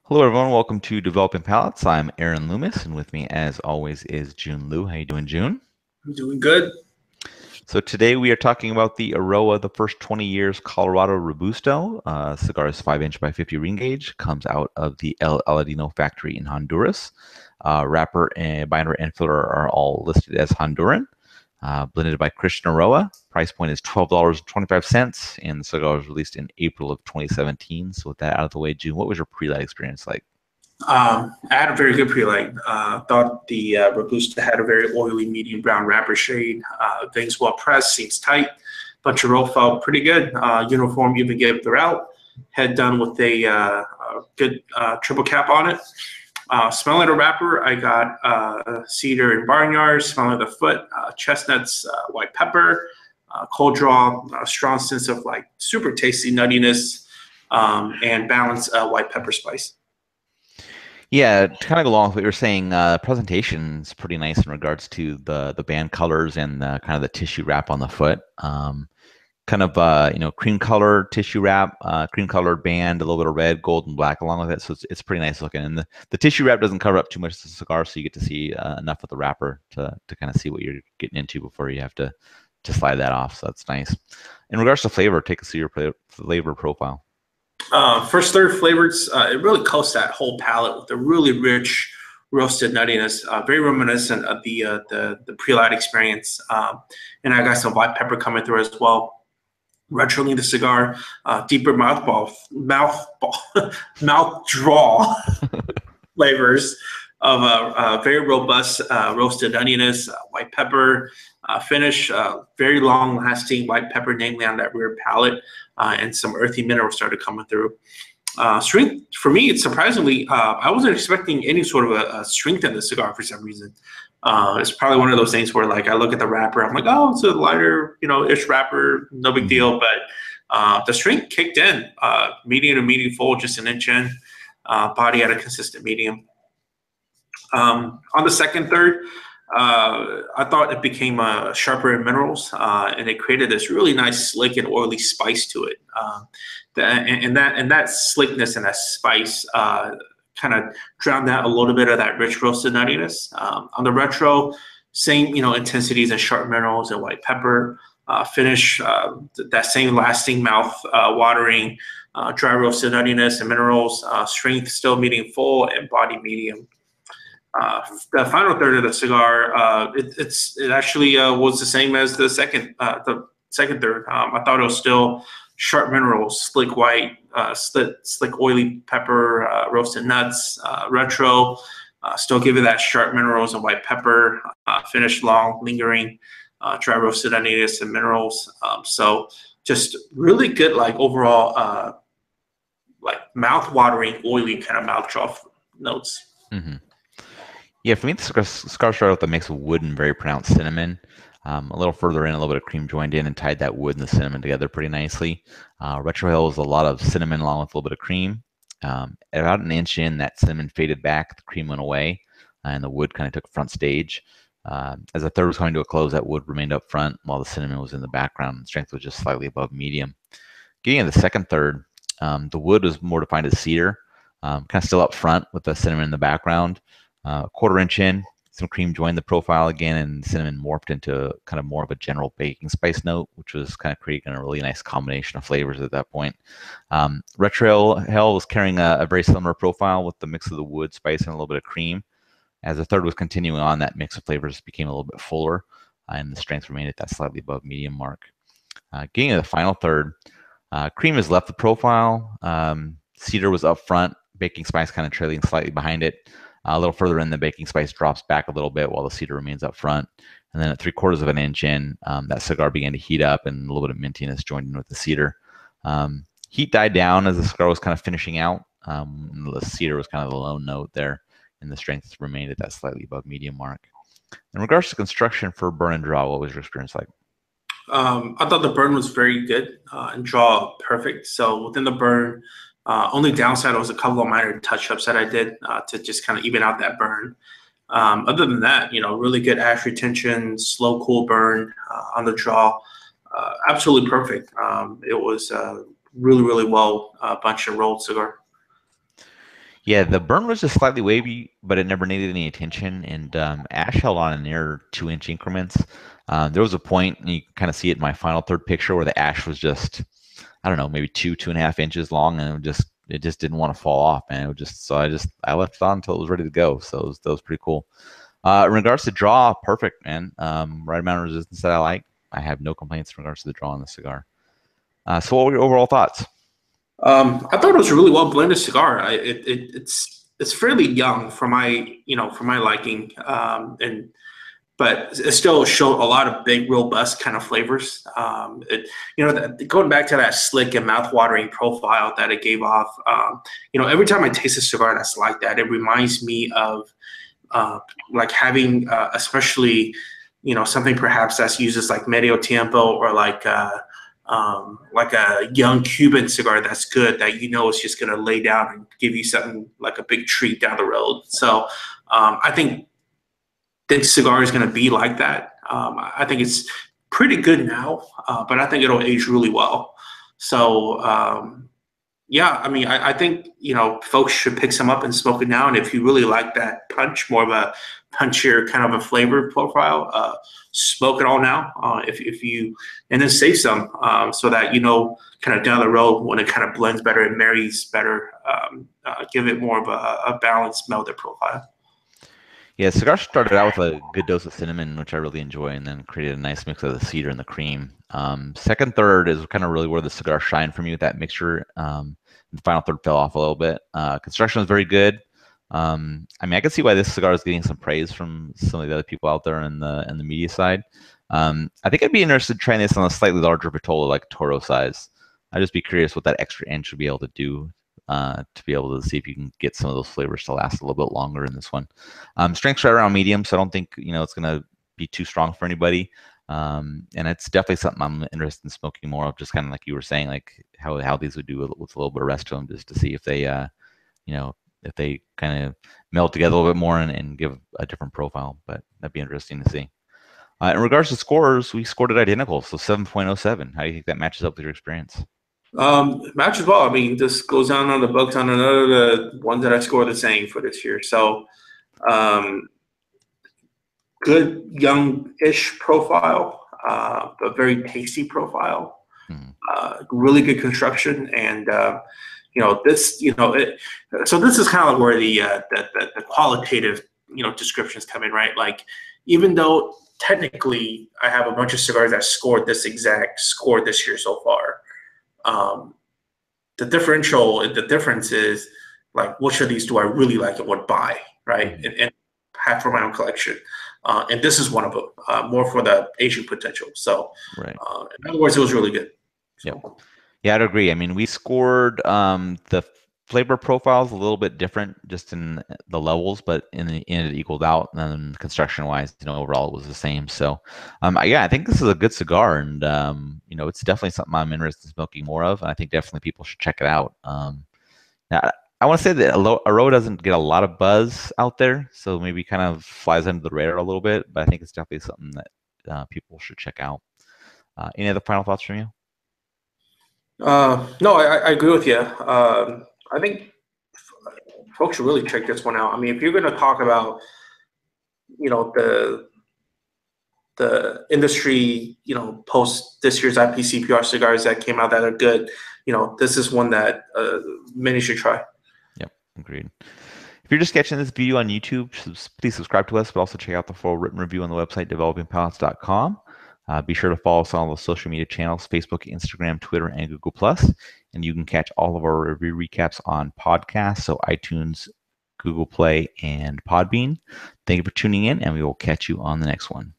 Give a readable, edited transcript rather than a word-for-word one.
Hello, everyone. Welcome to Developing Palates. I'm Aaron Loomis, and with me, as always, is Jiunn Liu. How you doing, Jiunn? I'm doing good. So today we are talking about the Eiroa The First 20 Years Colorado Robusto. Cigar is 5" by 50 ring gauge. Comes out of the El Aladino factory in Honduras. Wrapper and binder and filler are all listed as Honduran. Blended by Christian Eiroa. Price point is $12.25, and the cigar was released in April of 2017. So with that out of the way, Jiunn, what was your pre-light experience like? I had a very good pre-light. Thought the Robusta had a very oily medium brown wrapper shade. Things well pressed, seems tight. Bunch of roll felt pretty good. Uniform even gave throughout. Head done with a good triple cap on it. Smelling the wrapper, I got cedar and barnyard. Smelling the foot, chestnuts, white pepper, cold draw, strong sense of like super tasty nuttiness, and balanced white pepper spice. Yeah, to kind of go along with what you were saying, presentation is pretty nice in regards to the band colors and kind of the tissue wrap on the foot. Kind of cream color tissue wrap, cream colored band, a little bit of red, gold, and black along with it. So it's pretty nice looking. And the tissue wrap doesn't cover up too much of the cigar, so you get to see enough of the wrapper to kind of see what you're getting into before you have to slide that off. So that's nice. In regards to flavor, take us through your flavor profile. First third flavors, it really coats that whole palate with a really rich roasted nuttiness, very reminiscent of the pre-light experience. And I got some white pepper coming through as well. Retroing the cigar, deeper mouth draw flavors of a very robust roasted nuttiness, white pepper finish, very long lasting white pepper, namely on that rear palate, and some earthy minerals started coming through. Strength, for me, it's surprisingly, I wasn't expecting any sort of a strength in the cigar for some reason. It's probably one of those things where like I look at the wrapper, I'm like, oh, it's a lighter, ish wrapper, no big deal. But the strength kicked in, medium to medium full, just an inch in, body at a consistent medium. On the second third, I thought it became sharper in minerals, and it created this really nice slick and oily spice to it. And that slickness and that spice kind of drowned out a little bit of that rich roasted nuttiness. On the retro, same intensities and sharp minerals and white pepper. Finish, that same lasting mouth watering, dry roasted nuttiness and minerals. Strength still medium full and body medium. The final third of the cigar, it actually was the same as the second third. I thought it was still sharp minerals, slick white, slick oily pepper, roasted nuts, retro. Still give it that sharp minerals and white pepper. Finish long, lingering, dry roasted nuttiness and minerals. So just really good, like overall, like mouth watering, oily kind of mouth draw notes. Mm-hmm. Yeah, for me, the cigar started with a mix of wood and very pronounced cinnamon. A little further in, a little bit of cream joined in and tied that wood and the cinnamon together pretty nicely. Retrohale was a lot of cinnamon along with a little bit of cream. About an inch in, that cinnamon faded back, the cream went away, and the wood kind of took front stage. As the third was coming to a close, that wood remained up front while the cinnamon was in the background, and strength was just slightly above medium. Getting into the second third, the wood was more defined as cedar, kind of still up front with the cinnamon in the background. Quarter inch in, some cream joined the profile again, and cinnamon morphed into kind of more of a general baking spice note, which was kind of creating a really nice combination of flavors at that point. Retrohale was carrying a very similar profile with the mix of the wood, spice, and a little bit of cream. As the third was continuing on, that mix of flavors became a little bit fuller, and the strength remained at that slightly above medium mark. Getting to the final third, cream has left the profile. Cedar was up front, baking spice kind of trailing slightly behind it. A little further in, the baking spice drops back a little bit while the cedar remains up front. And then at 3/4 of an inch in, that cigar began to heat up, and a little bit of mintiness joined in with the cedar. Heat died down as the cigar was kind of finishing out. The cedar was kind of the lone note there, and the strength remained at that slightly above medium mark. In regards to construction for burn and draw, what was your experience like? I thought the burn was very good and draw perfect. So within the burn, only downside was a couple of minor touch-ups that I did to just kind of even out that burn. Other than that, really good ash retention, slow, cool burn on the draw. Absolutely perfect. It was really, really well bunch and rolled cigar. Yeah, the burn was just slightly wavy, but it never needed any attention. And ash held on in near 2 inch increments. There was a point, and you kind of see it in my final third picture, where the ash was just, I don't know, maybe 2.5 inches long, and it just didn't want to fall off, and it would just so I left it on until it was ready to go. So that was pretty cool. In regards to draw, perfect, man. Right amount of resistance that I like. I have no complaints in regards to the draw on the cigar. So what were your overall thoughts? I thought it was a really well blended cigar. It's fairly young for my for my liking, and but it still showed a lot of big, robust kind of flavors. Going back to that slick and mouth-watering profile that it gave off. Every time I taste a cigar that's like that, it reminds me of like having, especially something perhaps that's used as like medio tiempo or like a young Cuban cigar that's good that it's just going to lay down and give you something like a big treat down the road. So I think this cigar is going to be like that. I think it's pretty good now, but I think it'll age really well. So yeah, I mean, I think folks should pick some up and smoke it now. And if you really like that punch, more of a punchier kind of a flavor profile, smoke it all now. If you and then save some so that kind of down the road when it kind of blends better and marries better, give it more of a balanced melted profile. Yeah, cigar started out with a good dose of cinnamon, which I really enjoy, and then created a nice mix of the cedar and the cream. Second, third is kind of really where the cigar shined for me with that mixture. The final third fell off a little bit. Construction was very good. I mean, I can see why this cigar is getting some praise from some of the other people out there in the media side. I think I'd be interested in trying this on a slightly larger Vitola, like Toro size. I'd just be curious what that extra inch would be able to do to be able to see if you can get some of those flavors to last a little bit longer in this one. Strength's right around medium, so I don't think it's going to be too strong for anybody. And it's definitely something I'm interested in smoking more of, just kind of like you were saying, like how these would do with a little bit of rest to them, just to see if they if they kind of meld together a little bit more and give a different profile. But that'd be interesting to see. In regards to scores, we scored it identical, so 7.07. How do you think that matches up with your experience? Match as well. I mean, this goes down on the books on another the ones that I scored the same for this year. So, good young-ish profile, but very tasty profile. Really good construction, and this so this is kind of where the qualitative descriptions come in, right? Like, even though technically I have a bunch of cigars that scored this exact score this year so far. The difference is like, which of these do I really like and would buy, right? And have for my own collection. And this is one of them, more for the Asian potential. So, Right. In other words, it was really good. So. Yep. Yeah, I'd agree. I mean, we scored the flavor profiles a little bit different just in the levels, but in the end it equaled out. And then construction wise, overall it was the same. So, yeah, I think this is a good cigar, and it's definitely something I'm interested in smoking more of. And I think definitely people should check it out. Now, I want to say that Eiroa doesn't get a lot of buzz out there, so maybe kind of flies under the radar a little bit. But I think it's definitely something that people should check out. Any other final thoughts from you? No, I agree with you. I think folks should really check this one out. I mean, if you're going to talk about, the industry, post this year's IPCPR cigars that came out that are good, this is one that many should try. Yep, agreed. If you're just catching this video on YouTube, please subscribe to us, but also check out the full written review on the website, developingpalates.com. Be sure to follow us on all the social media channels, Facebook, Instagram, Twitter, and Google+. And you can catch all of our review recaps on podcasts, so iTunes, Google Play, and Podbean. Thank you for tuning in, and we will catch you on the next one.